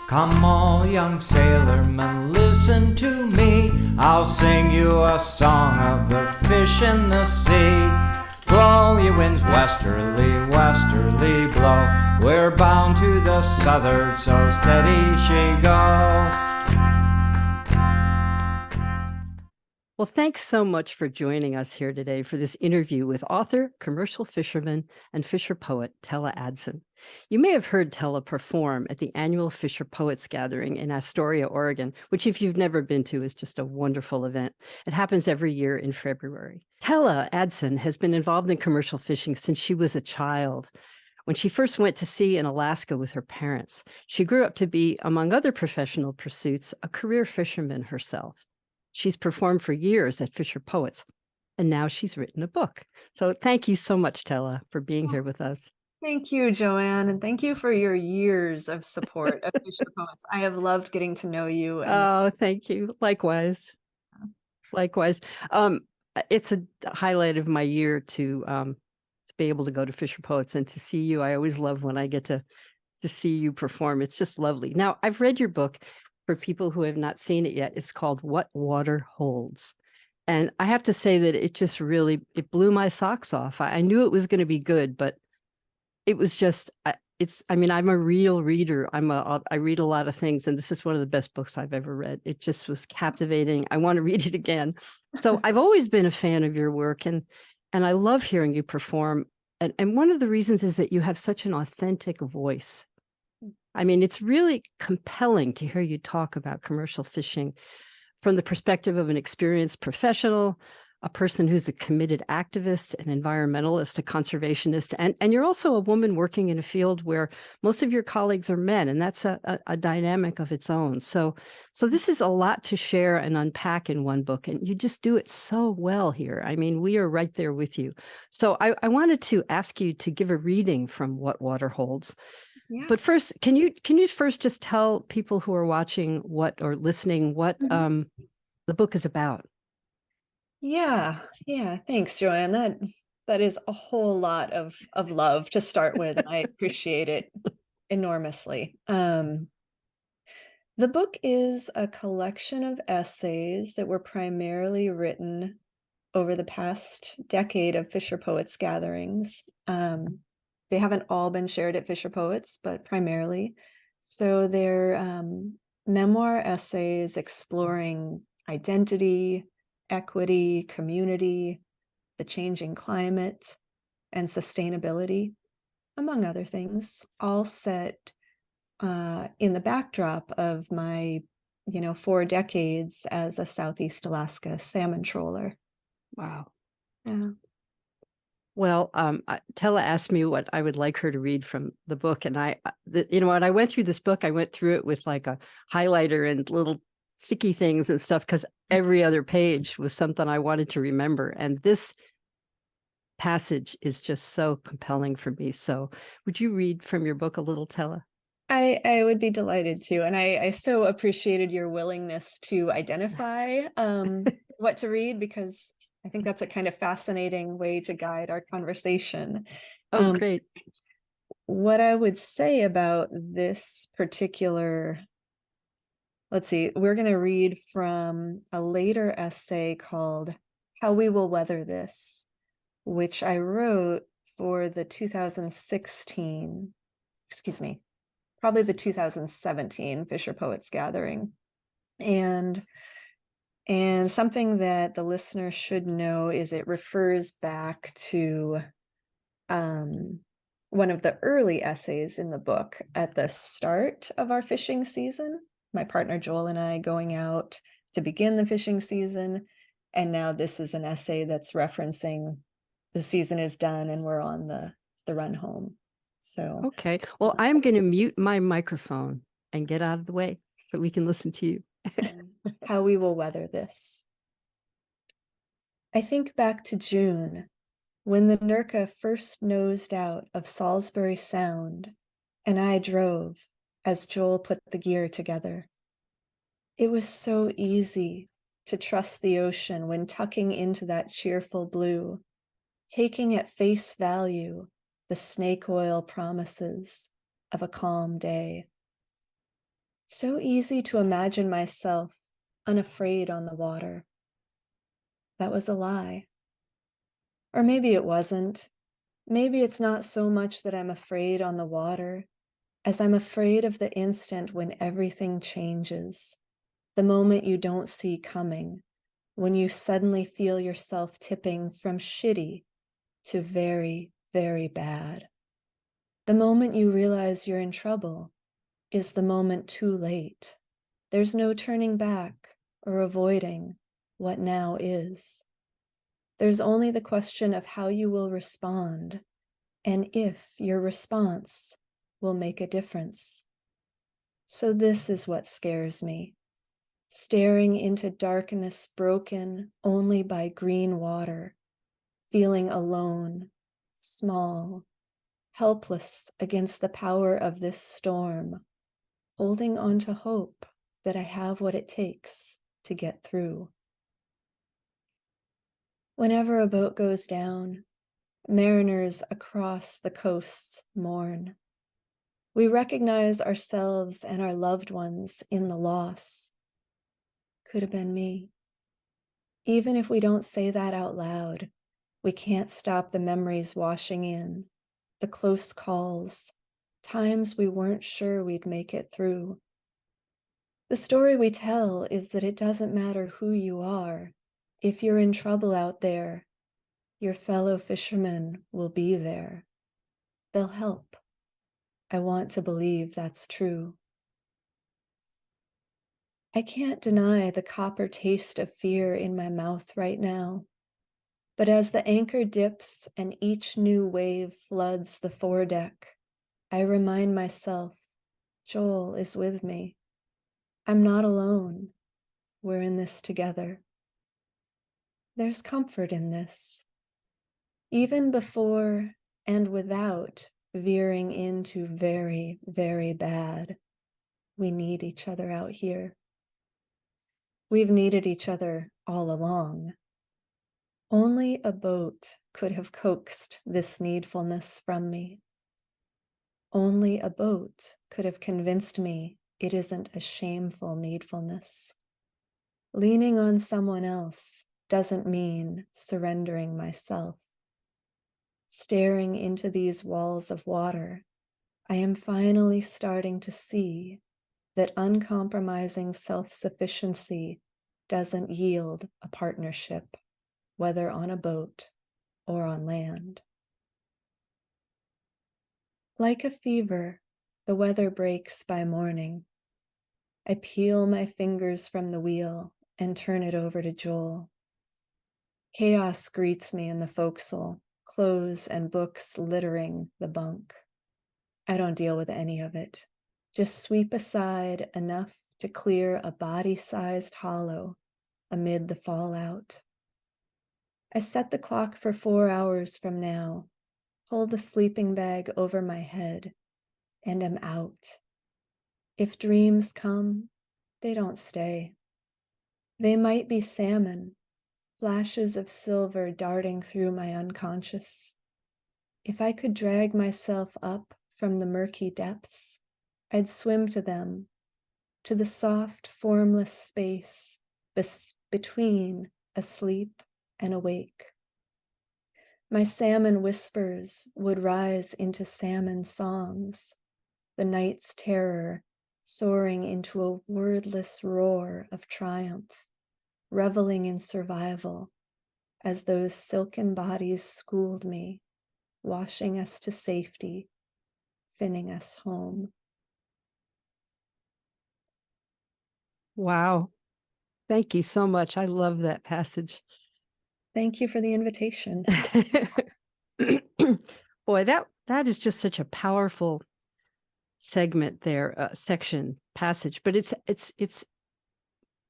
Come all young sailormen, listen to me. I'll sing you a song of the fish in the sea. Blow ye winds westerly, westerly blow. We're bound to the southward, so steady she goes. Well, thanks so much for joining us here today for this interview with author, commercial fisherman, and fisher poet Tele Aadsen. You may have heard Tele perform at the annual Fisher Poets Gathering in Astoria, Oregon, which, if you've never been to, is just a wonderful event. It happens every year in February. Tele Aadsen has been involved in commercial fishing since she was a child. When she first went to sea in Alaska with her parents, she grew up to be, among other professional pursuits, a career fisherman herself. She's performed for years at Fisher Poets, and now she's written a book. So thank you so much, Tella, for being here with us. Thank you, Joanne, and thank you for your years of support of Fisher Poets. I have loved getting to know you. Oh, thank you. Likewise. Likewise. It's a highlight of my year to be able to go to Fisher Poets and to see you. I always love when I get to see you perform. It's just lovely. Now, I've read your book. For people who have not seen it yet, it's called What Water Holds. And I have to say that it just really, it blew my socks off. I knew it was going to be good, but it was just, I mean, I'm a real reader. I read a lot of things, and this is one of the best books I've ever read. It just was captivating. I want to read it again. So I've always been a fan of your work, and I love hearing you perform. And one of the reasons is that you have such an authentic voice. I mean, it's really compelling to hear you talk about commercial fishing from the perspective of an experienced professional, a person who's a committed activist, an environmentalist, a conservationist, and you're also a woman working in a field where most of your colleagues are men, and that's a dynamic of its own. So this is a lot to share and unpack in one book, and you just do it so well here. I mean, we are right there with you. So I wanted to ask you to give a reading from What Water Holds. Yeah. But first, can you first just tell people who are watching or listening what the book is about? Yeah. Thanks, Joanne. That is a whole lot of love to start with, and I appreciate it enormously. The book is a collection of essays that were primarily written over the past decade of Fisher Poets gatherings. They haven't all been shared at Fisher Poets, but primarily. So they're memoir essays exploring identity, equity, community, the changing climate, and sustainability, among other things, all set in the backdrop of my, 4 decades as a Southeast Alaska salmon trawler. Wow. Yeah. Well, Tella asked me what I would like her to read from the book, and when I went through this book, I went through it with like a highlighter and little sticky things and stuff, because every other page was something I wanted to remember, and this passage is just so compelling for me. So, would you read from your book a little, Tella? I would be delighted to, and I so appreciated your willingness to identify what to read, because I think that's a kind of fascinating way to guide our conversation. Oh, great. What I would say about this particular, let's see, we're going to read from a later essay called How We Will Weather This, which I wrote for the 2016, probably the 2017 Fisher Poets Gathering. And something that the listener should know is it refers back to one of the early essays in the book at the start of our fishing season. My partner Joel and I going out to begin the fishing season. And now this is an essay that's referencing the season is done and we're on the run home. So okay. Well, I'm going to mute my microphone and get out of the way so we can listen to you. How we will weather this. I think back to June, when the Nurka first nosed out of Salisbury Sound, and I drove as Joel put the gear together. It was so easy to trust the ocean when tucking into that cheerful blue, taking at face value the snake oil promises of a calm day. So easy to imagine myself unafraid on the water. That was a lie. Or maybe it wasn't. Maybe it's not so much that I'm afraid on the water as I'm afraid of the instant when everything changes, the moment you don't see coming, when you suddenly feel yourself tipping from shitty to very, very bad. The moment you realize you're in trouble is the moment too late. There's no turning back or avoiding what now is. There's only the question of how you will respond and if your response will make a difference. So this is what scares me. Staring into darkness broken only by green water, feeling alone, small, helpless against the power of this storm, holding on to hope that I have what it takes to get through. Whenever a boat goes down, mariners across the coasts mourn. We recognize ourselves and our loved ones in the loss. Could have been me. Even if we don't say that out loud, we can't stop the memories washing in, the close calls, times we weren't sure we'd make it through. The story we tell is that it doesn't matter who you are. If you're in trouble out there, your fellow fishermen will be there. They'll help. I want to believe that's true. I can't deny the copper taste of fear in my mouth right now. But as the anchor dips and each new wave floods the foredeck, I remind myself, Joel is with me. I'm not alone. We're in this together. There's comfort in this. Even before and without veering into very, very bad, we need each other out here. We've needed each other all along. Only a boat could have coaxed this needfulness from me. Only a boat could have convinced me it isn't a shameful needfulness. Leaning on someone else doesn't mean surrendering myself. Staring into these walls of water, I am finally starting to see that uncompromising self-sufficiency doesn't yield a partnership, whether on a boat or on land. Like a fever, the weather breaks by morning. I peel my fingers from the wheel and turn it over to Joel. Chaos greets me in the forecastle, clothes and books littering the bunk. I don't deal with any of it. Just sweep aside enough to clear a body-sized hollow amid the fallout. I set the clock for 4 hours from now, hold the sleeping bag over my head, and am out. If dreams come, they don't stay. They might be salmon, flashes of silver darting through my unconscious. If I could drag myself up from the murky depths, I'd swim to them, to the soft, formless space between asleep and awake. My salmon whispers would rise into salmon songs, the night's terror soaring into a wordless roar of triumph, reveling in survival as those silken bodies schooled me, washing us to safety, finning us home. Wow. Thank you so much. I love that passage. Thank you for the invitation. Boy, that is just such a powerful segment there, section, passage, but it's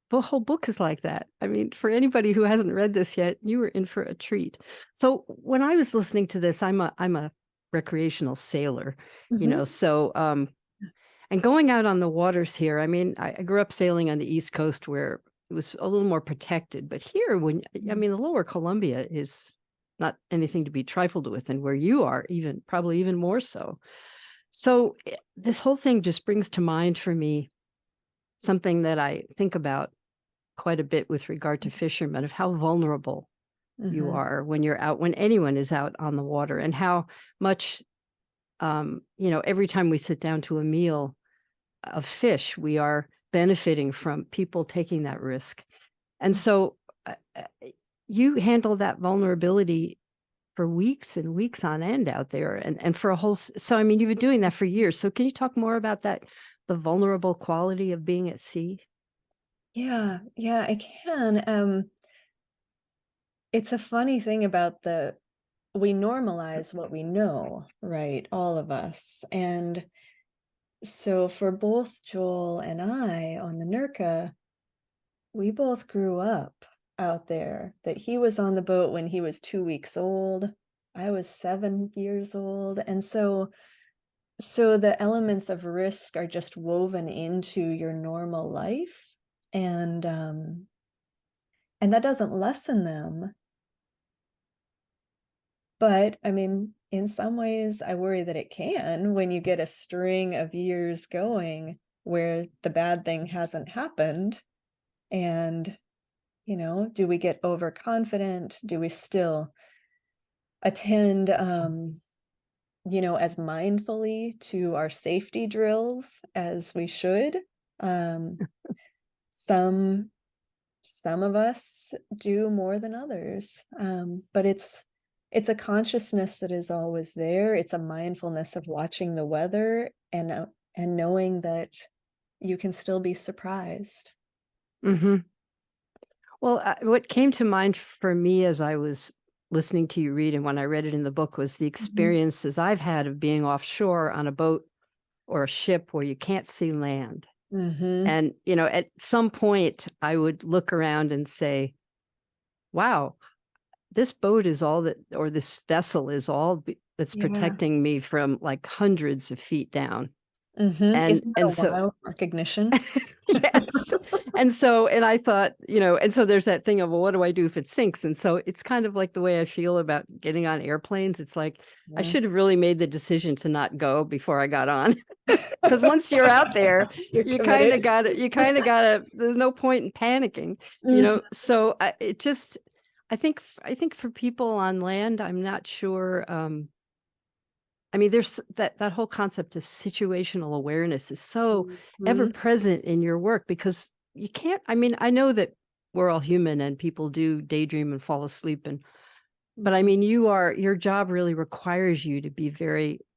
the whole book is like that. I mean, for anybody who hasn't read this yet, you were in for a treat. So when I was listening to this, I'm a recreational sailor, you know, so and going out on the waters here, I mean, I grew up sailing on the East Coast where it was a little more protected, but here I mean, the lower Columbia is not anything to be trifled with, and where you are probably even more so. So this whole thing just brings to mind for me something that I think about quite a bit with regard to fishermen, of how vulnerable you Mhm. are when you're out, when anyone is out on the water, and how much, every time we sit down to a meal of fish, we are benefiting from people taking that risk. And so you handle that vulnerability for weeks and weeks on end out there, and for a whole, so I mean, you've been doing that for years. So can you talk more about that, the vulnerable quality of being at sea? Yeah, yeah, I can. It's a funny thing about we normalize what we know, right? All of us. And so for both Joel and I on the Nurka, we both grew up out there. That he was on the boat when he was 2 weeks old. I was 7 years old. And so the elements of risk are just woven into your normal life. And that doesn't lessen them. But I mean, in some ways, I worry that it can when you get a string of years going where the bad thing hasn't happened. And, do we get overconfident? Do we still attend, as mindfully to our safety drills as we should? Um, some some of us do more than others, but it's a consciousness that is always there. It's a mindfulness of watching the weather and knowing that you can still be surprised. Hmm. Well, what came to mind for me as I was listening to you read, and when I read it in the book, was the Mhm. experiences I've had of being offshore on a boat or a ship where you can't see land. Mhm. And, at some point, I would look around and say, wow, this boat is all that, or this vessel is all that's Yeah. protecting me from like hundreds of feet down. Mhm. And, Isn't that and a so, wild recognition? yes. And I thought, and so there's that thing of, well, what do I do if it sinks? And so it's kind of like the way I feel about getting on airplanes. It's like, I Yeah. should have really made the decision to not go before I got on. Because once you're out there, You're committed. there's no point in panicking, Mhm. so I think for people on land, I'm not sure. I mean, there's that whole concept of situational awareness is so ever Mhm. present in your work, because you can't, I mean, I know that we're all human and people do daydream and fall asleep, but I Mhm. mean, your job really requires you to be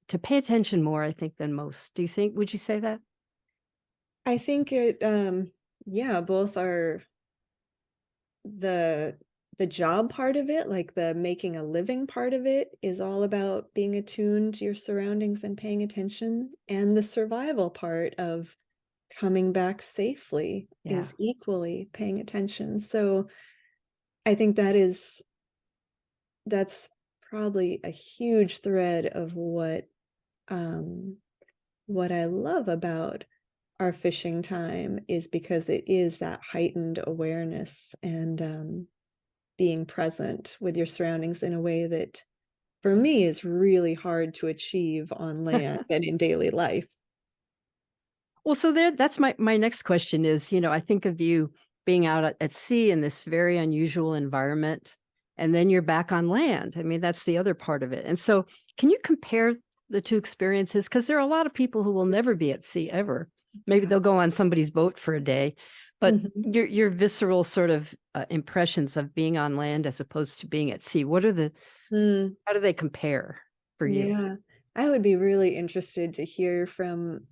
to pay attention more, I think, than most. Would you say that? I think yeah, both are the the job part of it, like the making a living part of it, is all about being attuned to your surroundings and paying attention. And the survival part of coming back safely Yeah. is equally paying attention. So I think that's probably a huge thread of um what I love about our fishing time, is because it is that heightened awareness and being present with your surroundings in a way that for me is really hard to achieve on land and in daily life. Well, so that's my next question is, I think of you being out at sea in this very unusual environment, and then you're back on land. I mean, that's the other part of it. And so can you compare the two experiences? Because there are a lot of people who will never be at sea ever. Maybe Yeah. they'll go on somebody's boat for a day, but Mhm. your visceral sort of impressions of being on land as opposed to being at sea, Mm, how do they compare for you? yeah. I would be really interested to hear from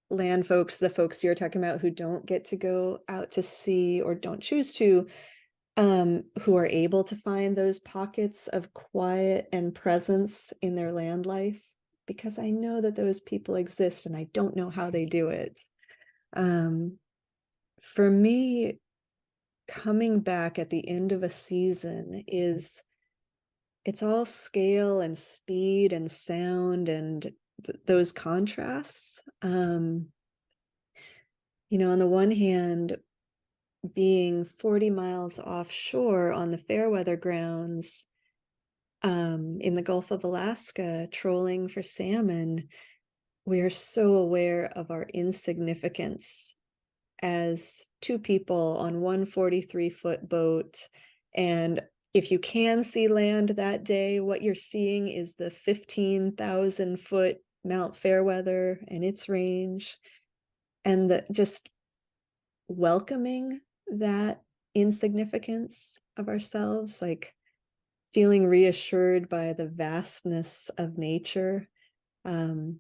land folks, the folks you're talking about who don't get to go out to sea or don't choose to, who are able to find those pockets of quiet and presence in their land life, because I know that those people exist and I don't know how they do it. Um, for me, coming back at the end of a season it's all scale and speed and sound and those contrasts. On the one hand, being 40 miles offshore on the Fairweather grounds, in the Gulf of Alaska, trolling for salmon, we are so aware of our insignificance as two people on one 43-foot boat. And if you can see land that day, what you're seeing is the 15,000-foot Mount Fairweather and its range, and just welcoming that insignificance of ourselves, like feeling reassured by the vastness of nature. We're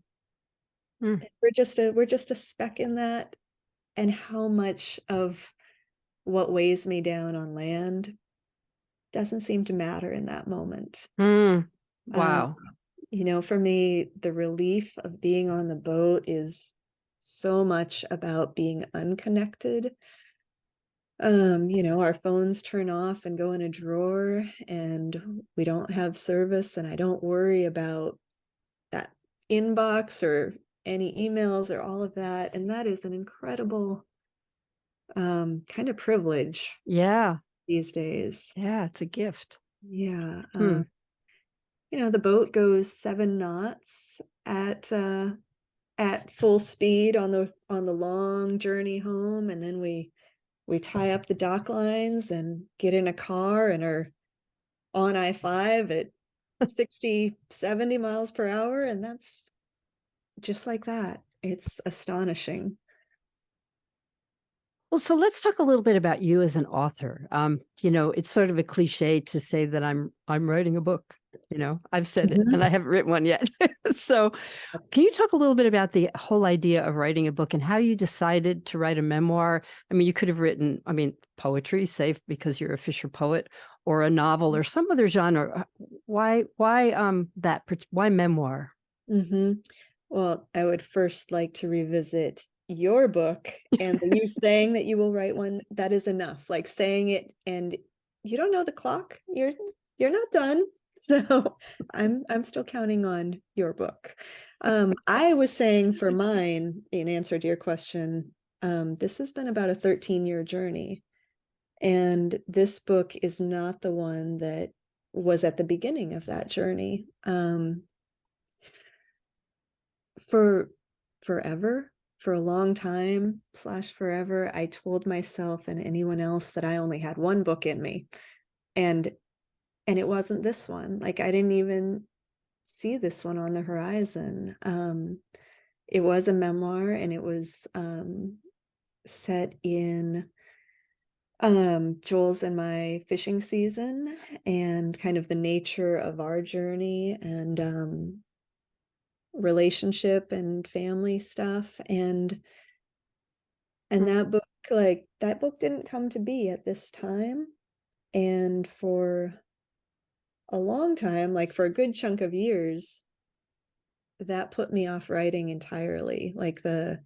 just a speck in that, and how much of what weighs me down on land doesn't seem to matter in that moment. Wow. You know, for me, the relief of being on the boat is so much about being unconnected. You know, our phones turn off and go in a drawer, and we don't have service, and I don't worry about that inbox or any emails or all of that. And that is an incredible kind of privilege Yeah. these days. Yeah, it's a gift. Yeah. You know, the boat goes 7 knots at full speed on the long journey home, and then we tie up the dock lines and get in a car and are on I-5 at 60, 70 miles per hour. And that's just like that. It's astonishing. Well, so let's talk a little bit about you as an author. You know, it's sort of a cliche to say that I'm writing a book. You know, I've said it, and I haven't written one yet. So, can you talk a little bit about the whole idea of writing a book and how you decided to write a memoir? I mean, you could have written, poetry, safe because you're a Fisher poet, or a novel, or some other genre. Why why memoir? Well, I would first like to revisit your book, and you saying that you will write one. That is enough. Like saying it, and you don't know the clock. You're not done. So I'm still counting on your book. I was saying for mine, in answer to your question, this has been about a 13-year journey, and this book is not the one that was at the beginning of that journey. For forever, for a long time / forever, I told myself and anyone else that I only had one book in me, and it wasn't this one. Like, I didn't even see this one on the horizon. It was a memoir, and it was set in Joel's and my fishing season, and kind of the nature of our journey, and relationship and family stuff. And that book didn't come to be at this time. And for a long time, like for a good chunk of years, that put me off writing entirely. Like the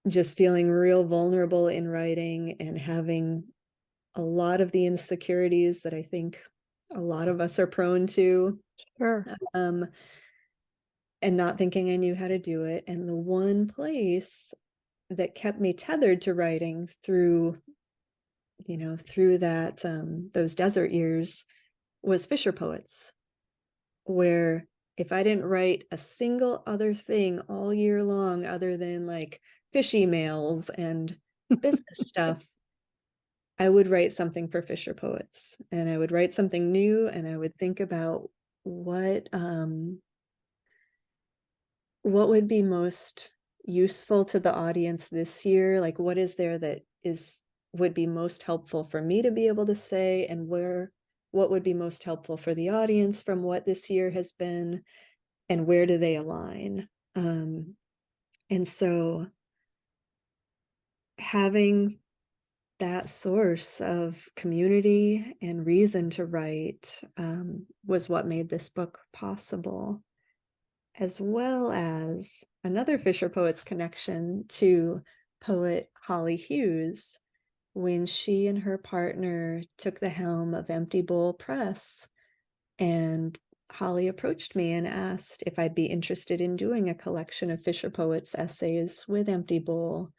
just feeling real vulnerable in writing, and having a lot of the insecurities that I think a lot of us are prone to. Sure. And not thinking I knew how to do it. And the one place that kept me tethered to writing through that those desert years was Fisher Poets, where if I didn't write a single other thing all year long other than like fish emails and business stuff, I would write something for Fisher Poets, and I would write something new, and I would think about what would be most useful to the audience this year. Like, what is there that would be most helpful for me to be able to say, and what would be most helpful for the audience from what this year has been, and where do they align? And so having that source of community and reason to write was what made this book possible, as well as another Fisher Poets connection to poet Holly Hughes, when she and her partner took the helm of Empty Bowl Press. And Holly approached me and asked if I'd be interested in doing a collection of Fisher Poets essays with Empty Bowl.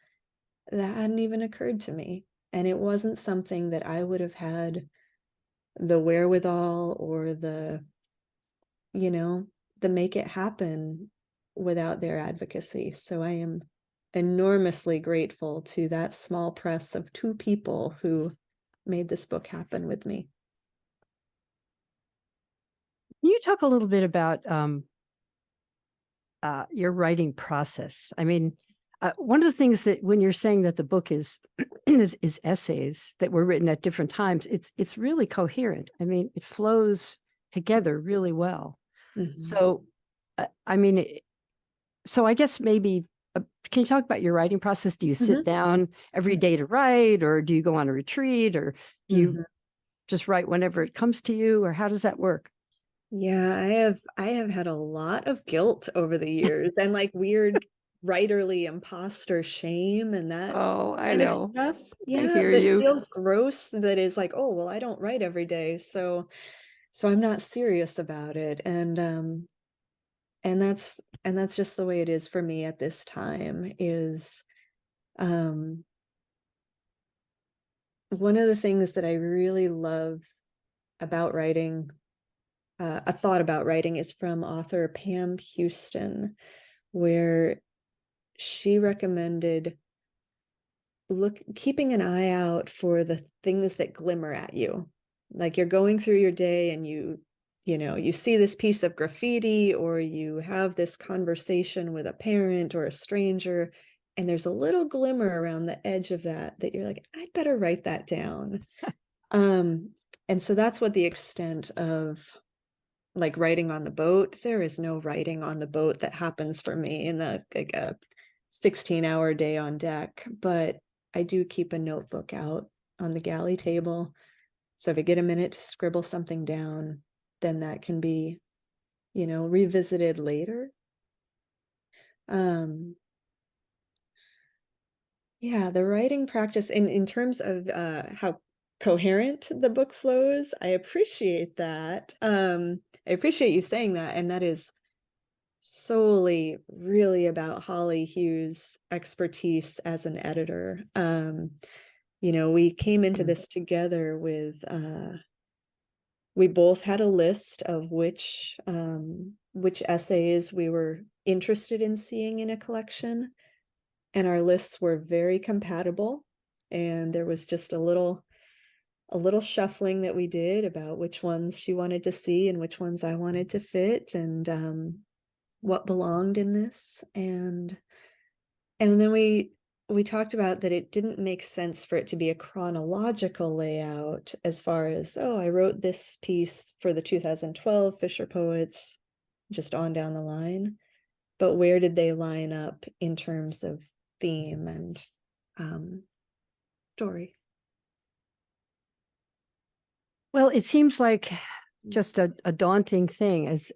That hadn't even occurred to me. And it wasn't something that I would have had the wherewithal or the make it happen without their advocacy. So I am enormously grateful to that small press of 2 people who made this book happen with me. Can you talk a little bit about your writing process? I mean, one of the things that when you're saying that the book is, is essays that were written at different times, it's really coherent. I mean, it flows together really well. Mhm. So, I mean, so I guess maybe, can you talk about your writing process? Do you sit Mhm. down every day to write, or do you go on a retreat, or do you Mhm. just write whenever it comes to you, or how does that work? Yeah, I have had a lot of guilt over the years and like weird writerly imposter shame and that Oh, I kind of know. stuff. I Yeah, hear that you. feels gross, that is like, oh, well, I don't write every day, so I'm not serious about it. And that's just the way it is for me at this time is um one of the things that I really love about writing, a thought about writing, is from author Pam Houston, where she recommended keeping an eye out for the things that glimmer at you. Like you're going through your day and you see this piece of graffiti, or you have this conversation with a parent or a stranger, and there's a little glimmer around the edge of that you're like, I'd better write that down. um and so that's what the extent of like writing on the boat. There is no writing on the boat that happens for me in the like a 16-hour day on deck, but I do keep a notebook out on the galley table. So if I get a minute to scribble something down, then that can be, revisited later. Um, yeah, the writing practice in terms of how coherent the book flows, I appreciate that. I appreciate you saying that, and that is solely really about Holly Hughes' expertise as an editor. We came into this together with we both had a list of which essays we were interested in seeing in a collection, and our lists were very compatible, and there was just a little shuffling that we did about which ones she wanted to see and which ones I wanted to fit, and what belonged in this. And then we talked about that it didn't make sense for it to be a chronological layout, as far as, oh, I wrote this piece for the 2012 Fisher Poets, just on down the line, but where did they line up in terms of theme and story? Well, it seems like just a daunting thing as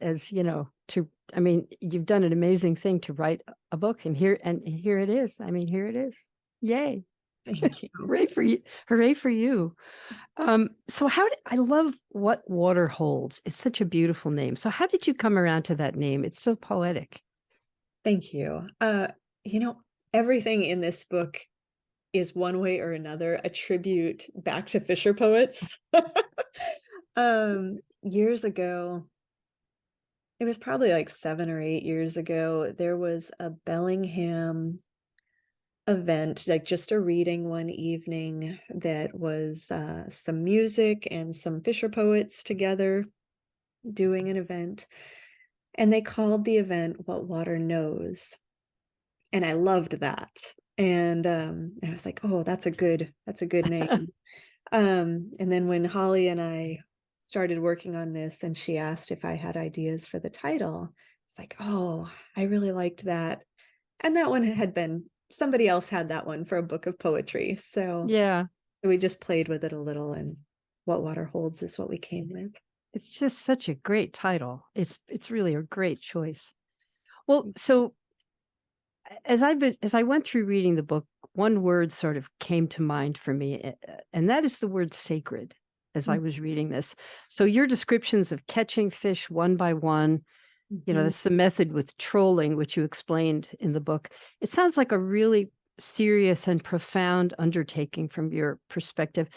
I mean, you've done an amazing thing to write a book, and here it is. I mean, here it is. Yay. Thank you. Hooray for you. Hooray for you. So I love What Water Holds. It's such a beautiful name. So how did you come around to that name? It's so poetic. Thank you. You know, everything in this book is one way or another a tribute back to Fisher Poets. Years ago, it was probably like 7 or 8 years ago, there was a Bellingham event, like just a reading one evening, that was some music and some Fisher Poets together doing an event. And they called the event What Water Knows. And I loved that. And I was like, oh, that's a good name. And then when Holly and I started working on this and she asked if I had ideas for the title, it's like, oh, I really liked that. And that one had been, somebody else had that one for a book of poetry. So Yeah. we just played with it a little, and What Water Holds is what we came with. It's just such a great title. It's really a great choice. Well, so as I went through reading the book, one word sort of came to mind for me, and that is the word sacred as I was reading this. So your descriptions of catching fish one by one, Mhm. that's the method with trolling, which you explained in the book. It sounds like a really serious and profound undertaking from your perspective.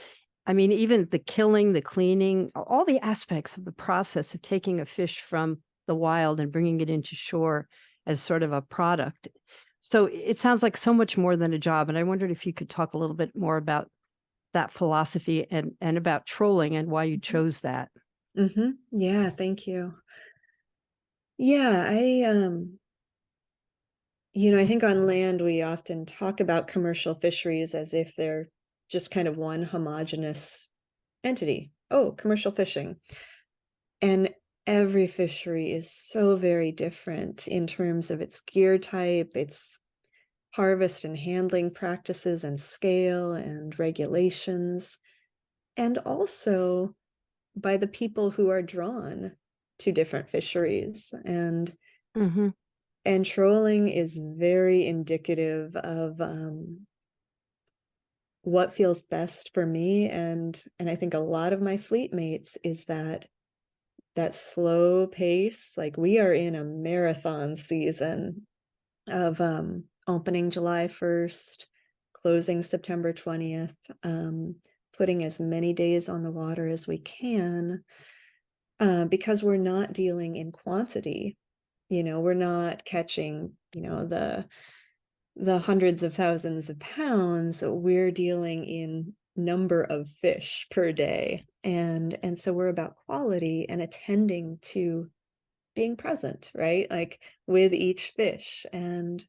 I mean, even the killing, the cleaning, all the aspects of the process of taking a fish from the wild and bringing it into shore as sort of a product. So it sounds like so much more than a job. And I wondered if you could talk a little bit more about that philosophy and about trolling and why you chose that. Yeah, thank you. Yeah, I think on land we often talk about commercial fisheries as if they're just kind of one homogeneous entity. Oh, commercial fishing. And every fishery is so very different in terms of its gear type, its harvest and handling practices and scale and regulations, and also by the people who are drawn to different fisheries. And trolling is very indicative of what feels best for me, and I think a lot of my fleet mates, is that slow pace. Like, we are in a marathon season of opening July 1st, closing September 20th, putting as many days on the water as we can, because we're not dealing in quantity. We're not catching, the hundreds of thousands of pounds. We're dealing in number of fish per day. And so we're about quality and attending to being present, right? Like, with each fish. And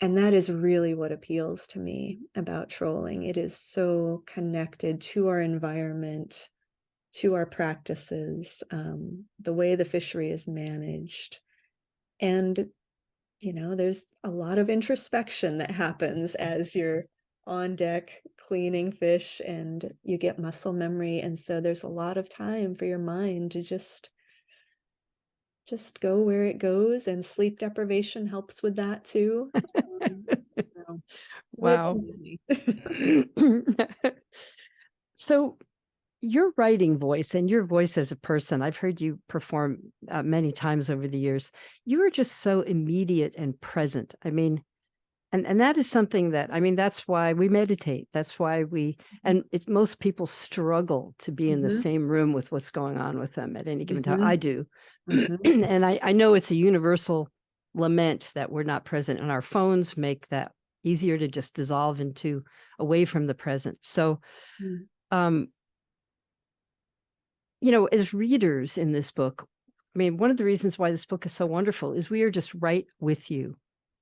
that is really what appeals to me about trolling. It is so connected to our environment, to our practices, the way the fishery is managed. And, there's a lot of introspection that happens as you're on deck cleaning fish, and you get muscle memory. And so there's a lot of time for your mind to just go where it goes, and sleep deprivation helps with that too. So that Wow. suits me. So your writing voice and your voice as a person, I've heard you perform many times over the years. You are just so immediate and present. I mean, and that is something that, I mean, that's why we meditate. That's why most people struggle to be in the same room with what's going on with them at any given time. I do. And I know it's a universal lament that we're not present, and our phones make that easier to just dissolve into away from the present. So, as readers in this book, I mean, one of the reasons why this book is so wonderful is we are just right with you.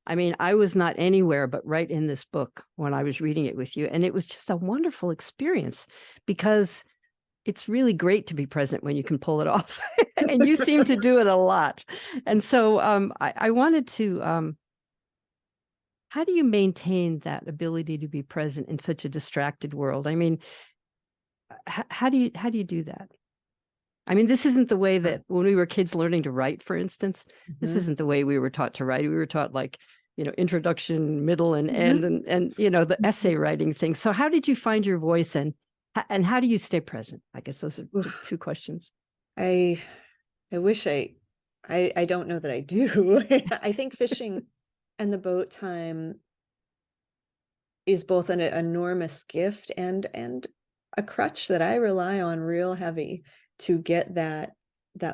I mean, I was not anywhere but right in this book when I was reading it with you. And it was just a wonderful experience, because it's really great to be present when you can pull it off. And you seem to do it a lot. And so I wanted to, how do you maintain that ability to be present in such a distracted world? I mean, how do you do that? I mean, this isn't the way that when we were kids learning to write, for instance, this isn't the way we were taught to write. We were taught, like, introduction, middle, and end, and the essay writing thing. So how did you find your voice, and how do you stay present? I guess those are two questions. I wish I don't know that I do. I think fishing and the boat time is both an enormous gift and a crutch that I rely on real heavy to get that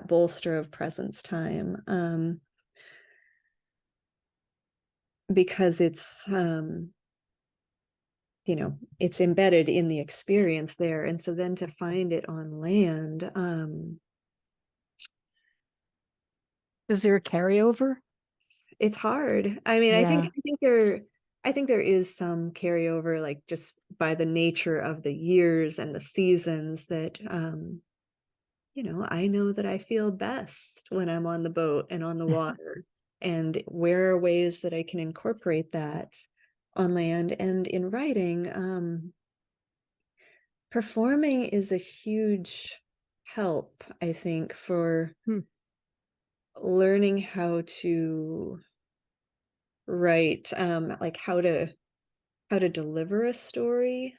bolster of presence time, because it's it's embedded in the experience there. And so then to find it on land, is there a carryover? It's hard. I mean, I think there is some carryover, like, just by the nature of the years and the seasons, that I know that I feel best when I'm on the boat and on the water, and where are ways that I can incorporate that on land. And in writing, performing is a huge help, I think, for learning how to write, like how to deliver a story,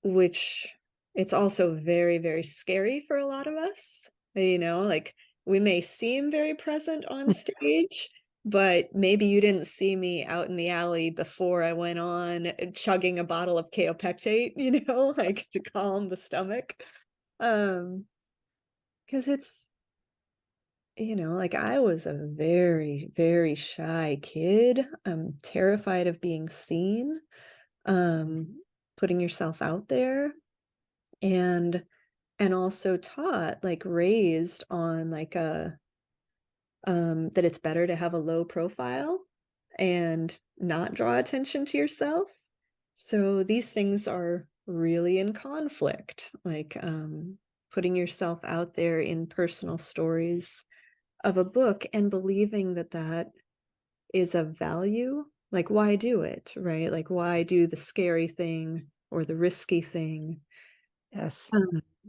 which it's also very, very scary for a lot of us. Like, we may seem very present on stage, but maybe you didn't see me out in the alley before I went on chugging a bottle of kaopectate, like, to calm the stomach. Because you know, like I was a very, very shy kid. I'm terrified of being seen, putting yourself out there, and also taught, like raised on like a that it's better to have a low profile and not draw attention to yourself. So these things are really in conflict, like putting yourself out there in personal stories of a book and believing that that is of value. Like, why do it, right? Like, why do the scary thing or the risky thing? Yes.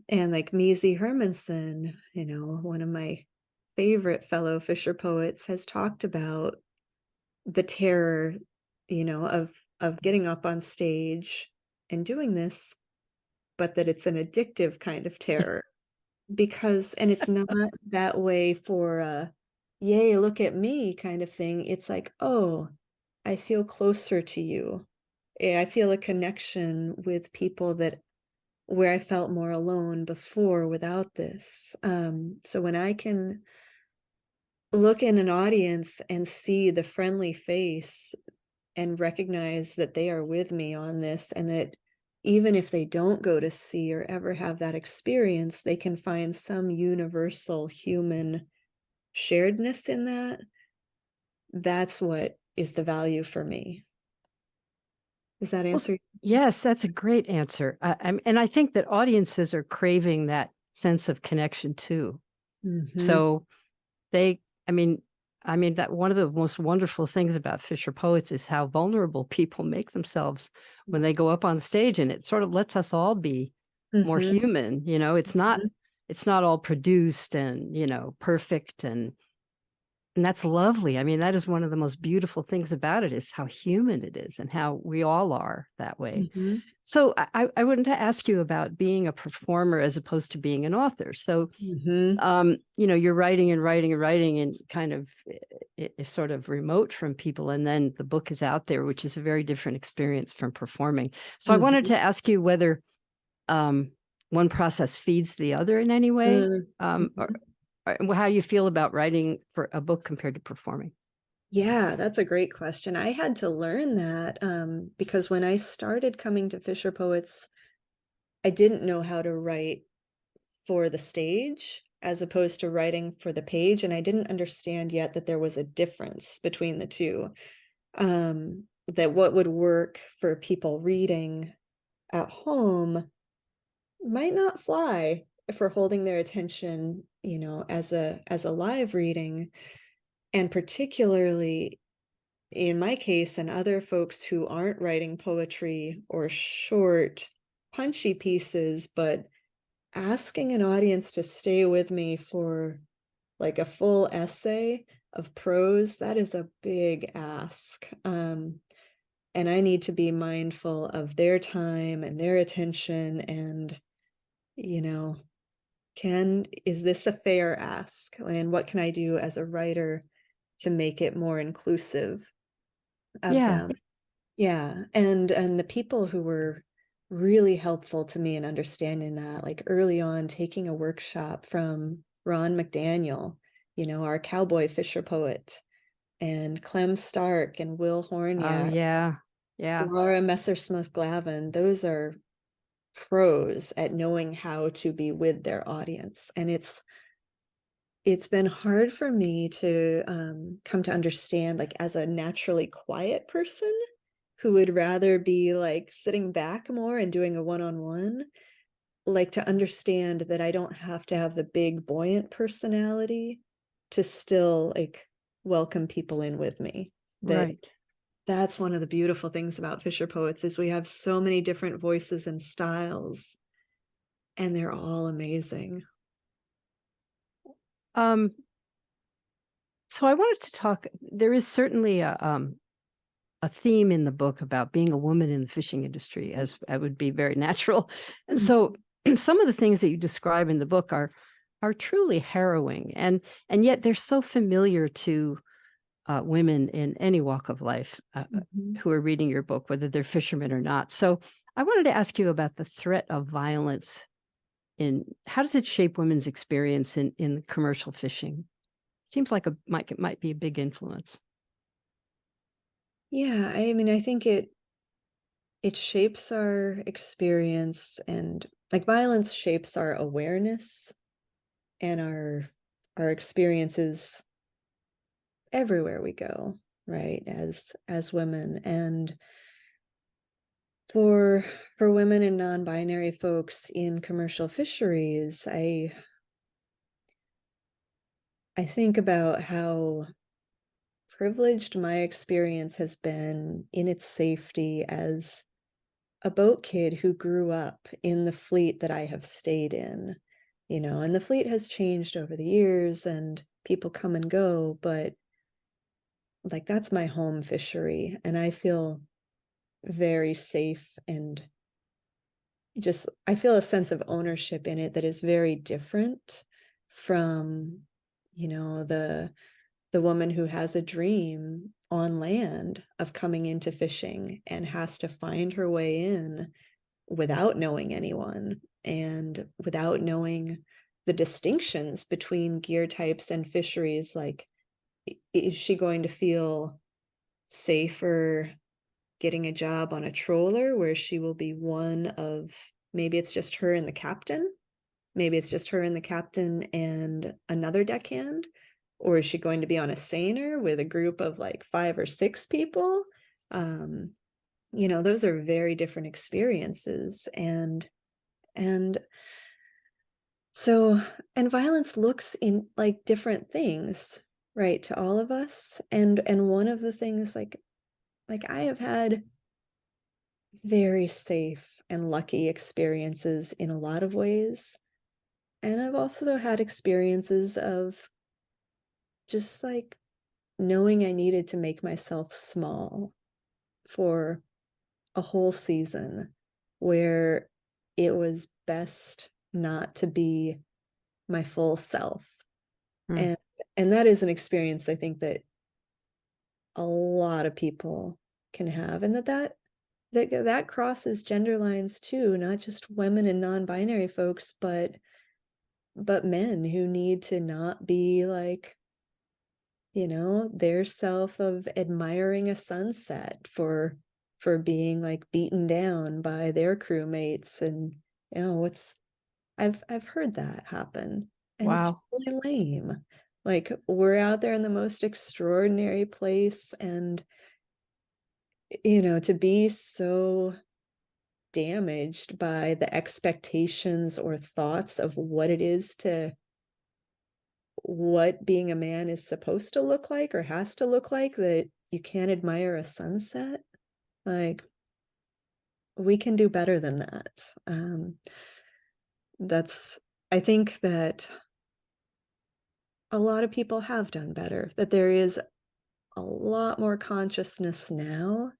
And like Maisie Hermanson, you know, one of my favorite fellow Fisher poets, has talked about the terror, you know, of getting up on stage and doing this, but that it's an addictive kind of terror because, and it's not that way for a yay, look at me kind of thing. It's like, oh, I feel closer to you. I feel a connection with people that where I felt more alone before without this. So when I can look in an audience and see the friendly face and recognize that they are with me on this, and that even if they don't go to see or ever have that experience, they can find some universal human sharedness in that. That's what is the value for me. Does that Well, answer? yes, that's a great answer. And I think that audiences are craving that sense of connection too. Mm-hmm. So they, I mean that one of the most wonderful things about Fisher Poets is how vulnerable people make themselves when they go up on stage, and it sort of lets us all be more Mm-hmm. human. You know, it's not all produced and, you know, perfect, and that's lovely. I mean, that is one of the most beautiful things about it, is how human it is and how we all are that way. Mm-hmm. So I wanted to ask you about being a performer as opposed to being an author. So, Mm-hmm. you know, you're writing and writing and writing, and kind of it is sort of remote from people. And then the book is out there, which is a very different experience from performing. So I wanted Mm-hmm. to ask you whether one process feeds the other in any way, Mm-hmm. or how you feel about writing for a book compared to performing. Yeah, that's a great question. I had to learn that because when I started coming to Fisher Poets, I didn't know how to write for the stage as opposed to writing for the page. And I didn't understand yet that there was a difference between the two. That what would work for people reading at home might not fly for holding their attention, you know, as a live reading. And particularly in my case and other folks who aren't writing poetry or short, punchy pieces, but asking an audience to stay with me for like a full essay of prose, that is a big ask. And I need to be mindful of their time and their attention and, you know, is this a fair ask? And what can I do as a writer to make it more inclusive of Yeah. them? Yeah, and the people who were really helpful to me in understanding that, like early on, taking a workshop from Ron McDaniel, you know, our cowboy fisher poet, and Clem Stark and Will Oh, Horniak, yeah. Yeah. Laura Messersmith-Glavin. Those are pros at knowing how to be with their audience, and it's been hard for me to come to understand, like as a naturally quiet person who would rather be like sitting back more and doing a one-on-one, like to understand that I don't have to have the big buoyant personality to still like welcome people in with me. Right. That's one of the beautiful things about Fisher Poets is we have so many different voices and styles, and they're all amazing. Um, so I wanted to talk, there is certainly a theme in the book about being a woman in the fishing industry, as that would be very natural. And so some of the things that you describe in the book are truly harrowing, and yet they're so familiar to women in any walk of life who are reading your book, whether they're fishermen or not. So I wanted to ask you about the threat of violence in how does it shape women's experience in commercial fishing? seems like it might be a big influence. Yeah, I mean, I think it shapes our experience, and like violence shapes our awareness and our experiences everywhere we go, right? As women, and for women and non-binary folks in commercial fisheries, I think about how privileged my experience has been in its safety as a boat kid who grew up in the fleet that I have stayed in, and the fleet has changed over the years and people come and go, but like that's my home fishery, and I feel very safe, and just I feel a sense of ownership in it that is very different from, the woman who has a dream on land of coming into fishing and has to find her way in without knowing anyone and without knowing the distinctions between gear types and fisheries. Like, is she going to feel safer getting a job on a trawler where she will be one of, maybe it's just her and the captain, maybe it's just her and the captain and another deckhand, or is she going to be on a seiner with a group of like 5 or 6 people? Those are very different experiences, and so, and violence looks in like different things, right, to all of us, and one of the things, like I have had very safe and lucky experiences in a lot of ways, and I've also had experiences of just like knowing I needed to make myself small for a whole season where it was best not to be my full self. Mm. And that is an experience I think that a lot of people can have, and that crosses gender lines too, not just women and non-binary folks, but men who need to not be like, their self of admiring a sunset for being like beaten down by their crewmates. And I've heard that happen, and it's Wow. really lame. Like, we're out there in the most extraordinary place, and to be so damaged by the expectations or thoughts of what being a man is supposed to look like or has to look like, that you can't admire a sunset. Like, we can do better than that. That's I think that a lot of people have done better, that there is a lot more consciousness now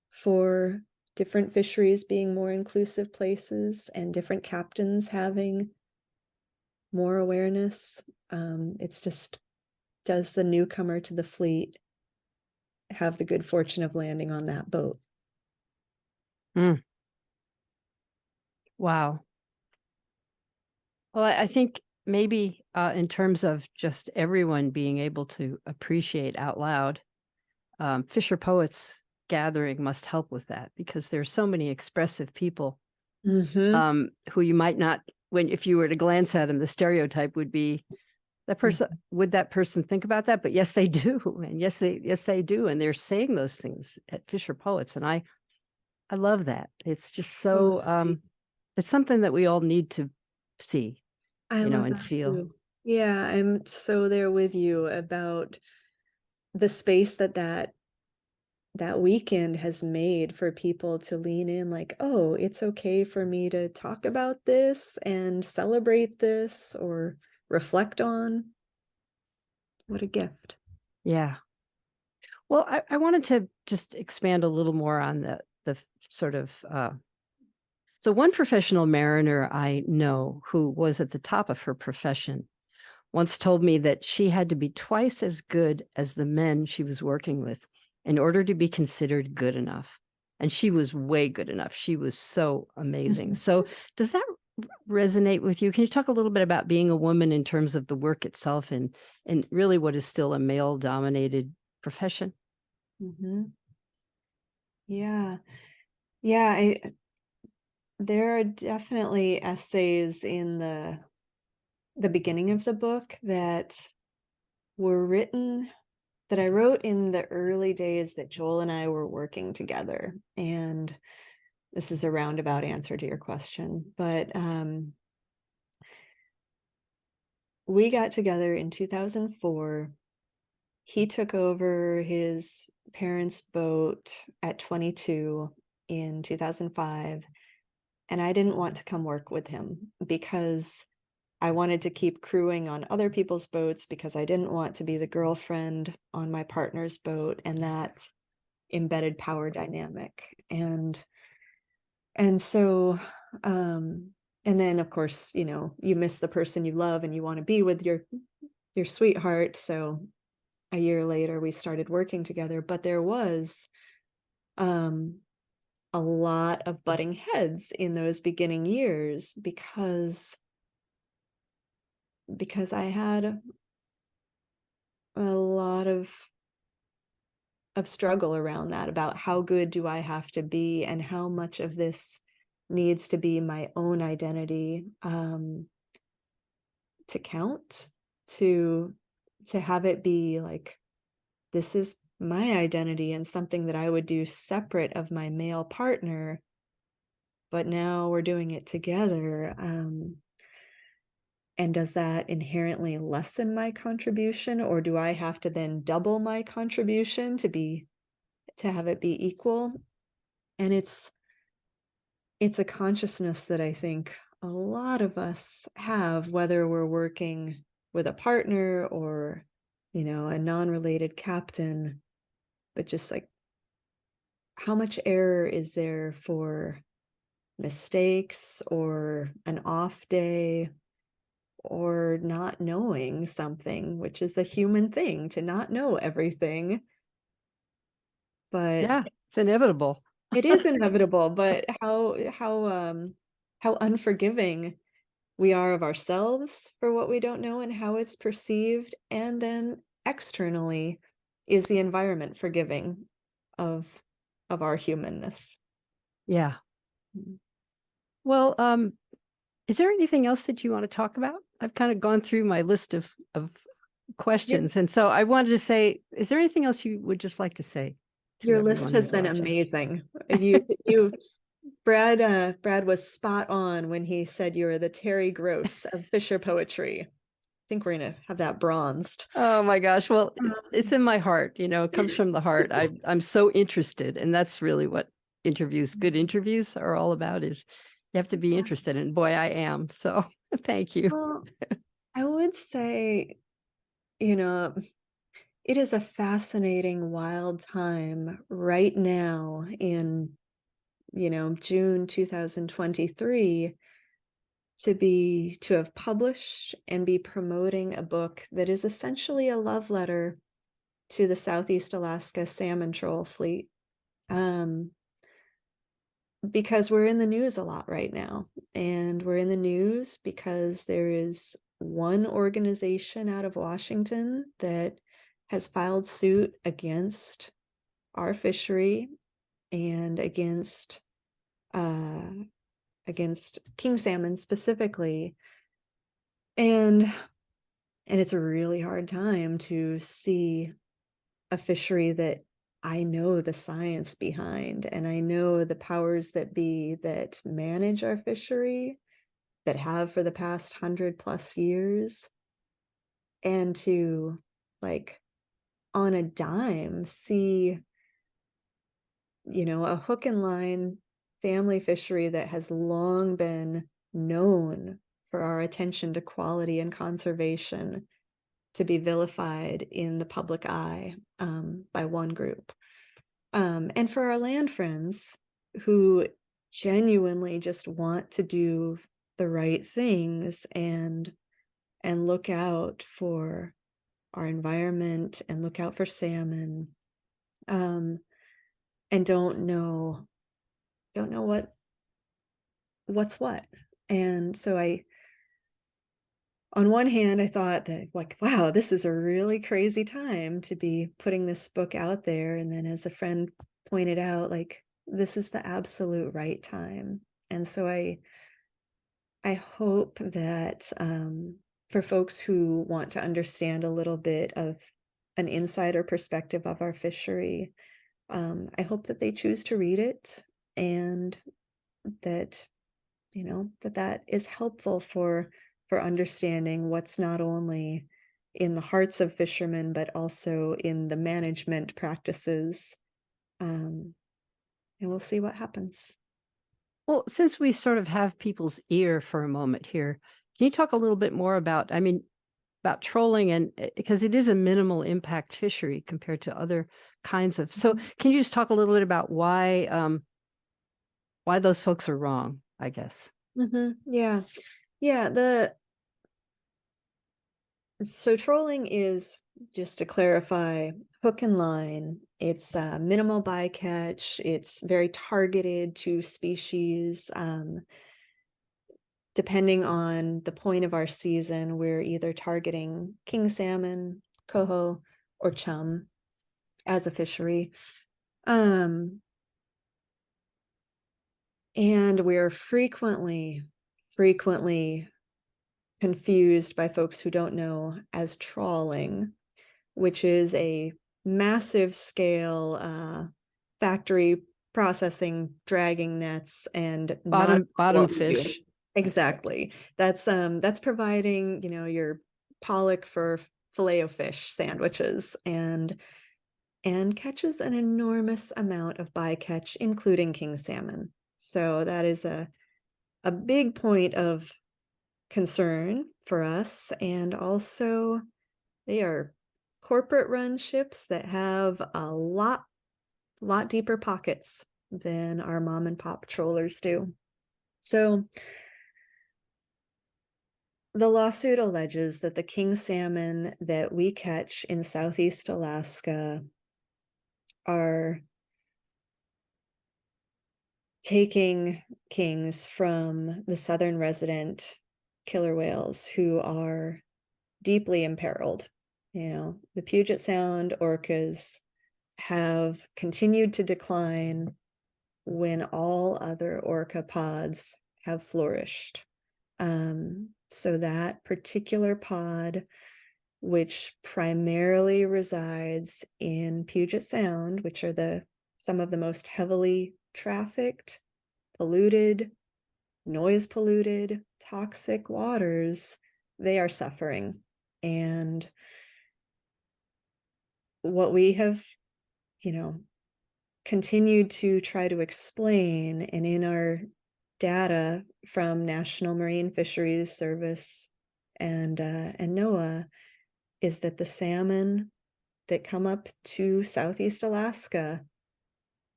for different fisheries being more inclusive places and different captains having more awareness. It's just, does the newcomer to the fleet have the good fortune of landing on that boat? Mm. Wow. Well, I think maybe in terms of just everyone being able to appreciate out loud, Fisher Poets Gathering must help with that, because there's so many expressive people who you might not, if you were to glance at them, the stereotype would be that person. Would that person think about that? But yes, they do, and yes, they do, and they're saying those things at Fisher Poets, and I love that. It's just so it's something that we all need to see, I love and that feel. too. Yeah, I'm so there with you about the space that weekend has made for people to lean in, like, oh, it's okay for me to talk about this and celebrate this or reflect on. What a gift. Yeah. Well, I wanted to just expand a little more on the sort of so one professional mariner I know who was at the top of her profession once told me that she had to be twice as good as the men she was working with in order to be considered good enough. And she was way good enough. She was so amazing. So does that resonate with you? Can you talk a little bit about being a woman in terms of the work itself and really what is still a male dominated profession? Yeah. There are definitely essays in the beginning of the book that were written, that I wrote in the early days that Joel and I were working together. And this is a roundabout answer to your question, but we got together in 2004. He took over his parents' boat at 22 in 2005, and I didn't want to come work with him because I wanted to keep crewing on other people's boats, because I didn't want to be the girlfriend on my partner's boat and that embedded power dynamic. And so and then of course, you miss the person you love and you want to be with your sweetheart. So a year later we started working together, but there was a lot of butting heads in those beginning years because I had a lot of struggle around that, about how good do I have to be and how much of this needs to be my own identity to count, to have it be like, this is my identity and something that I would do separate of my male partner, but now we're doing it together. And does that inherently lessen my contribution, or do I have to then double my contribution to have it be equal? And it's a consciousness that I think a lot of us have, whether we're working with a partner or, a non-related captain, but just like, how much error is there for mistakes or an off day or not knowing something, which is a human thing, to not know everything. But Yeah, it's inevitable. it is inevitable, but how unforgiving we are of ourselves for what we don't know and how it's perceived. And then externally, is the environment forgiving of our humanness? Yeah. Mm. Well, is there anything else that you want to talk about? I've kind of gone through my list of questions, and so I wanted to say, is there anything else you would just like to say to Your list everyone has who's been watching? amazing. Brad was spot on when he said you were the Terry Gross of Fisher poetry. I think we're gonna have that bronzed. Oh my gosh. Well, it's in my heart, it comes from the heart. I'm so interested. And that's really what good interviews are all about, is you have to be interested. And boy, I am. So thank you. Well, I would say, it is a fascinating, wild time right now in, June 2023 to have published and be promoting a book that is essentially a love letter to the Southeast Alaska salmon troll fleet. Because we're in the news a lot right now, and we're in the news because there is one organization out of Washington that has filed suit against our fishery and against king salmon specifically. And it's a really hard time to see a fishery that I know the science behind, and I know the powers that be that manage our fishery, that have for the past 100+ years, and to, like, on a dime, see, a hook and line family fishery that has long been known for our attention to quality and conservation to be vilified in the public eye by one group. And for our land friends who genuinely just want to do the right things and look out for our environment and look out for salmon, and don't know what's what. And so on one hand, I thought that, like, wow, this is a really crazy time to be putting this book out there. And then as a friend pointed out, like, this is the absolute right time. And so I hope that for folks who want to understand a little bit of an insider perspective of our fishery, I hope that they choose to read it, and that, that is helpful for understanding what's not only in the hearts of fishermen, but also in the management practices. And we'll see what happens. Well, since we sort of have people's ear for a moment here, can you talk a little bit more about, about trolling, and because it is a minimal impact fishery compared to other kinds of. So can you just talk a little bit about why those folks are wrong, I guess? Yeah. Yeah. So trolling is, just to clarify, hook and line. It's minimal bycatch. It's very targeted to species. Depending on the point of our season, we're either targeting king salmon, coho, or chum as a fishery. And we're frequently confused by folks who don't know as trawling, which is a massive scale factory processing, dragging nets, and not Bottom what we do. fish. Exactly. That's providing, your pollock for filet o fish sandwiches, and catches an enormous amount of bycatch, including king salmon. So that is a big point of concern for us. And also, they are corporate run ships that have a lot deeper pockets than our mom and pop trawlers do. So the lawsuit alleges that the king salmon that we catch in Southeast Alaska are taking kings from the southern resident killer whales who are deeply imperiled. The Puget Sound orcas have continued to decline when all other orca pods have flourished. So that particular pod, which primarily resides in Puget Sound, which are some of the most heavily trafficked, polluted, noise polluted, toxic waters, they are suffering. And what we have, continued to try to explain, and in our data from National Marine Fisheries Service and NOAA, is that the salmon that come up to Southeast Alaska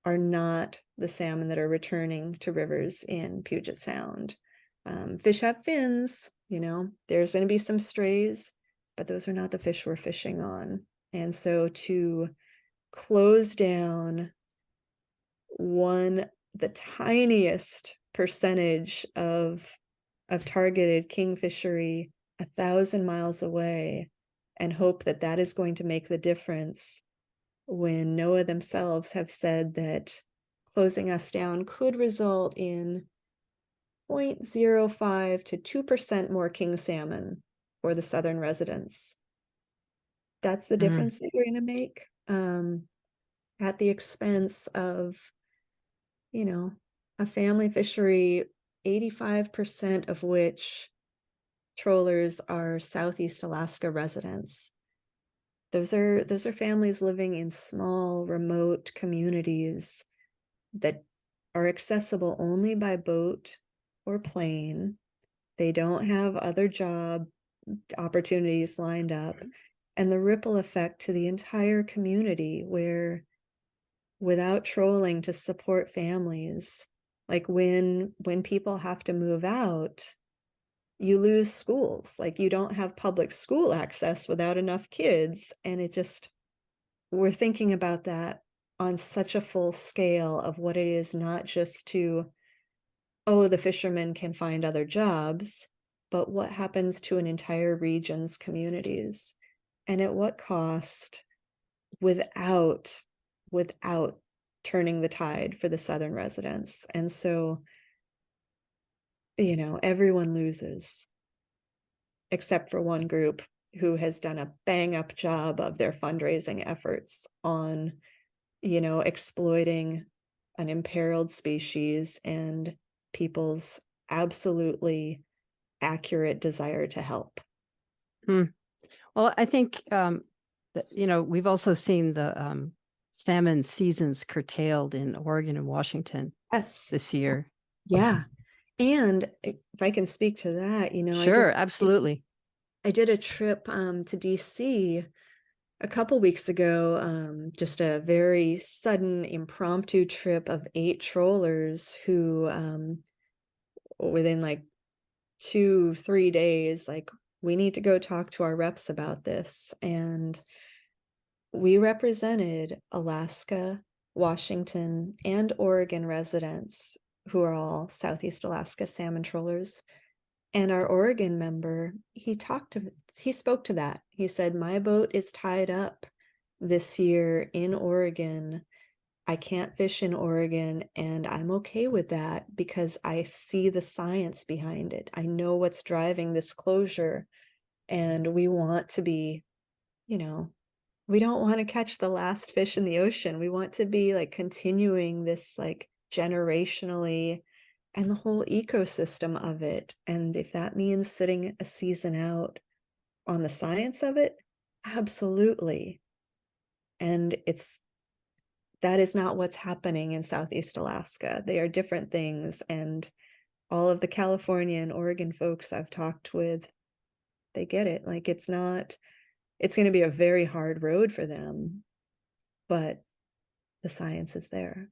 are not the salmon that are returning to rivers in Puget Sound. Fish have fins, there's going to be some strays, but those are not the fish we're fishing on. And so to close down the tiniest percentage of targeted king fishery 1,000 miles away, and hope that that is going to make the difference, when NOAA themselves have said that closing us down could result in 0.05 to 2% more king salmon for the southern residents. That's the difference that you're going to make, at the expense of, a family fishery, 85% of which trawlers are Southeast Alaska residents. Those are families living in small, remote communities that are accessible only by boat or plane. They don't have other job opportunities lined up. And the ripple effect to the entire community, where without trolling to support families, like when people have to move out, you lose schools. Like, you don't have public school access without enough kids. And we're thinking about that on such a full scale of what it is, not just to oh, the fishermen can find other jobs, but what happens to an entire region's communities? And at what cost, without turning the tide for the southern residents? And so, everyone loses except for one group who has done a bang up job of their fundraising efforts on, exploiting an imperiled species and people's absolutely accurate desire to help. Hmm. Well, I think that, we've also seen the salmon seasons curtailed in Oregon and Washington Yes. this year. Yeah. And if I can speak to that, Sure, absolutely. I did a trip to DC a couple weeks ago, just a very sudden impromptu trip of 8 trollers who within like 2-3 days, like, we need to go talk to our reps about this. And we represented Alaska, Washington, and Oregon residents who are all Southeast Alaska salmon trollers. And our Oregon member, he spoke to that. He said, my boat is tied up this year in Oregon. I can't fish in Oregon, and I'm okay with that because I see the science behind it. I know what's driving this closure, and we want to be, we don't want to catch the last fish in the ocean. We want to be like continuing this like generationally and the whole ecosystem of it. And if that means sitting a season out on the science of it, absolutely. And that is not what's happening in Southeast Alaska. They are different things. And all of the California and Oregon folks I've talked with, they get it. Like, it's going to be a very hard road for them, but the science is there.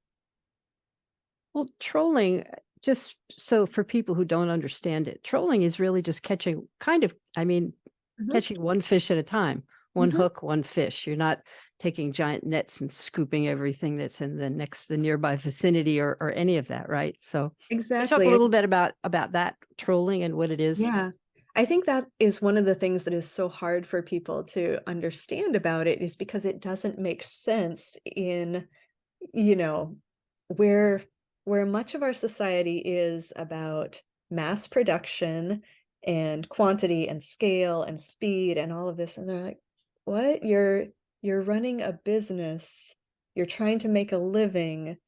Well, trolling, just so for people who don't understand it, trolling is really just catching catching one fish at a time, one hook, one fish. You're not taking giant nets and scooping everything that's in the nearby vicinity or any of that, right? So can you talk a Exactly. little bit about that trolling and what it is? Yeah. I think that is one of the things that is so hard for people to understand about it, is because it doesn't make sense in, where much of our society is about mass production and quantity and scale and speed and all of this. And they're like, what? You're running a business. You're trying to make a living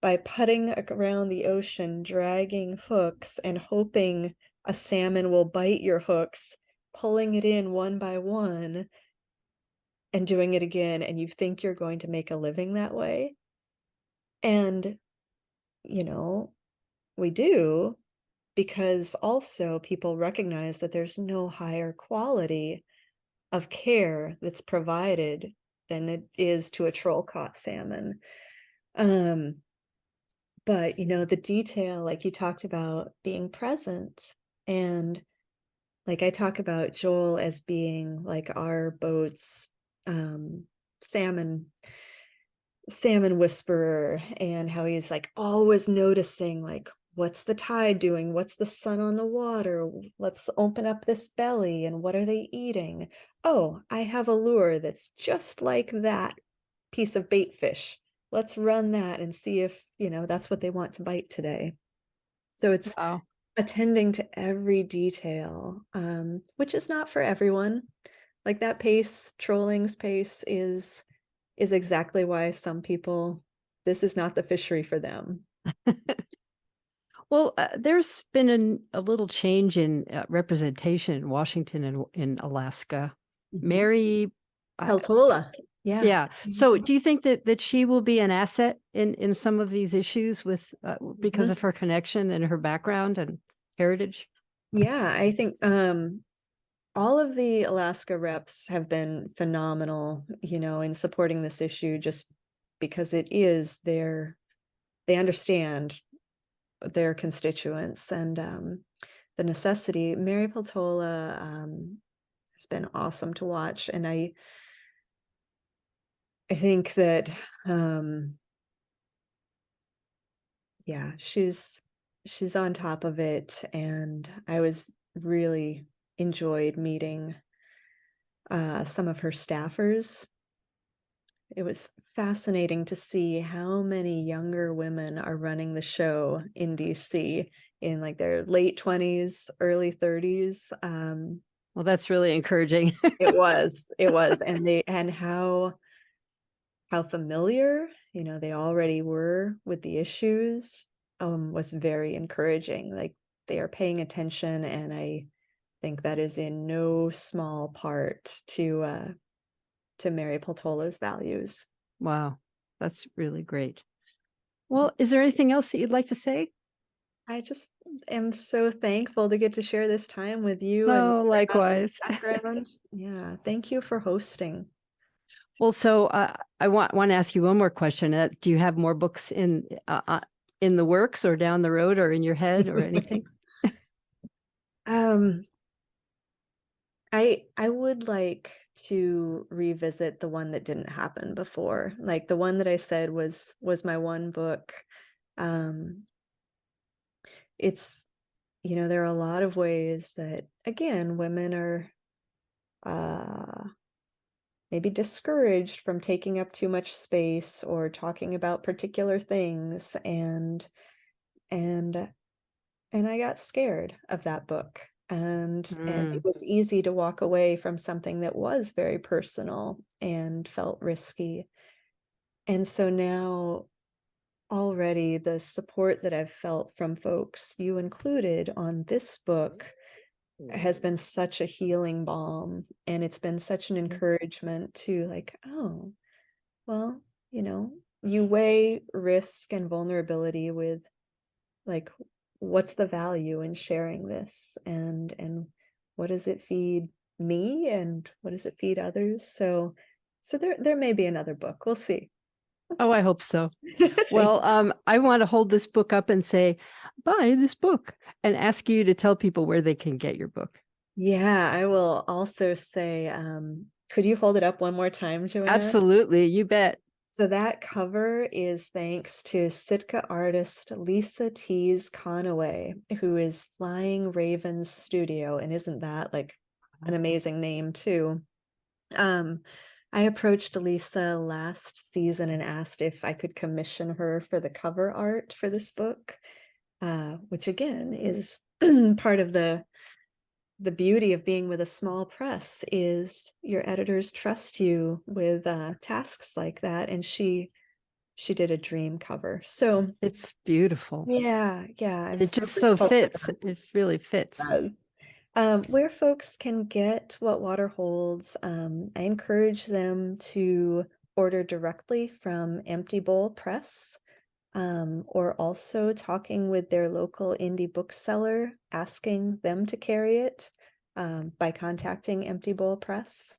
by putting around the ocean, dragging hooks and hoping a salmon will bite your hooks, pulling it in one by one and doing it again. And you think you're going to make a living that way. And, we do, because also people recognize that there's no higher quality of care that's provided than it is to a troll caught salmon. But the detail, like you talked about being present, and like I talk about Joel as being like our boat's salmon whisperer, and how he's like always noticing, like, what's the tide doing? What's the sun on the water? Let's open up this belly, and what are they eating? Oh, I have a lure that's just like that piece of bait fish. Let's run that and see if, that's what they want to bite today. So it's Wow. attending to every detail, which is not for everyone. Like that pace, trolling's pace is exactly why some people, this is not the fishery for them. Well, there's been a little change in representation in Washington and in Alaska. Mary Peltola. Yeah. Yeah. So do you think that she will be an asset in some of these issues with because of her connection and her background and heritage? Yeah, I think all of the Alaska reps have been phenomenal, in supporting this issue, just because it is they understand their constituents and the necessity. Mary Peltola has been awesome to watch, and I think that yeah, she's she's on top of it, and I was really enjoyed meeting some of her staffers. It was fascinating to see how many younger women are running the show in DC in like their late 20s, early 30s. Well, that's really encouraging. It was, and how familiar, they already were with the issues, was very encouraging. Like, they are paying attention, and I think that is in no small part to Mary Peltola's values. Wow, that's really great. Well, is there anything else that you'd like to say? I just am so thankful to get to share this time with you and Oh, likewise. background. Yeah, thank you for hosting. Well, so I want to ask you one more question. Do you have more books in the works, or down the road, or in your head, or anything? I would like to revisit the one that didn't happen before. Like, the one that I said was my one book. It's, there are a lot of ways that, again, women are maybe discouraged from taking up too much space or talking about particular things, and I got scared of that book, and it was easy to walk away from something that was very personal and felt risky. And so now, already, the support that I've felt from folks, you included, on this book has been such a healing balm, and it's been such an encouragement to, like, oh, well, you weigh risk and vulnerability with, like, what's the value in sharing this, and what does it feed me, and what does it feed others? So there may be another book. We'll see. Oh, I hope so. Well, I want to hold this book up and say, buy this book, and ask you to tell people where they can get your book. Yeah, I will also say, could you hold it up one more time, Joanne? Absolutely, you bet. So that cover is thanks to Sitka artist Lisa Tees Conaway, who is Flying Ravens Studio. And isn't that like an amazing name too? I approached Lisa last season and asked if I could commission her for the cover art for this book, which again is part of the beauty of being with a small press, is your editors trust you with tasks like that, and she did a dream cover. So it's beautiful. Yeah, it just so fits. It really fits. Where folks can get What Water Holds, I encourage them to order directly from Empty Bowl Press, or also talking with their local indie bookseller, asking them to carry it, by contacting Empty Bowl Press.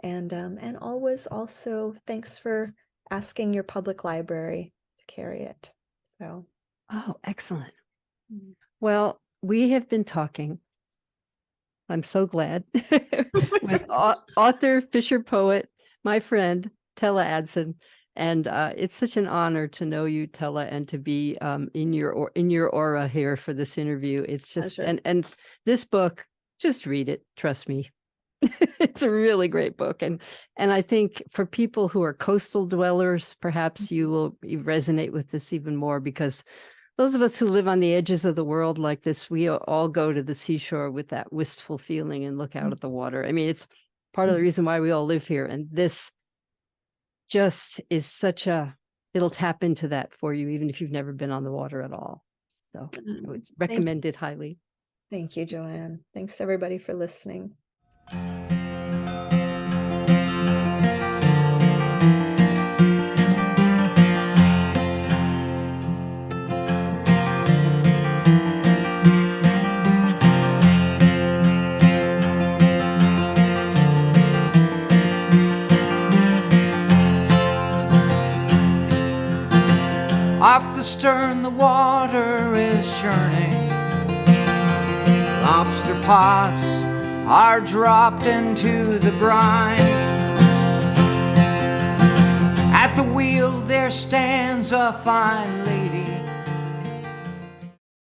And always also, thanks for asking your public library to carry it. So. Oh, excellent. Well, we have been talking, I'm so glad, with author, Fisher poet, my friend, Tele Aadsen. And it's such an honor to know you, Tele, and to be in your aura here for this interview. It's just, and this book, just read it. Trust me. It's a really great book. And I think for people who are coastal dwellers, perhaps you will resonate with this even more, because those of us who live on the edges of the world like this, we all go to the seashore with that wistful feeling and look out at the water. I mean, it's part of the reason why we all live here. And this just is it'll tap into that for you, even if you've never been on the water at all. So I would recommend it highly. Thank you, Joanne. Thanks everybody for listening. Off the stern the water is churning, lobster pots are dropped into the brine. At the wheel there stands a fine lady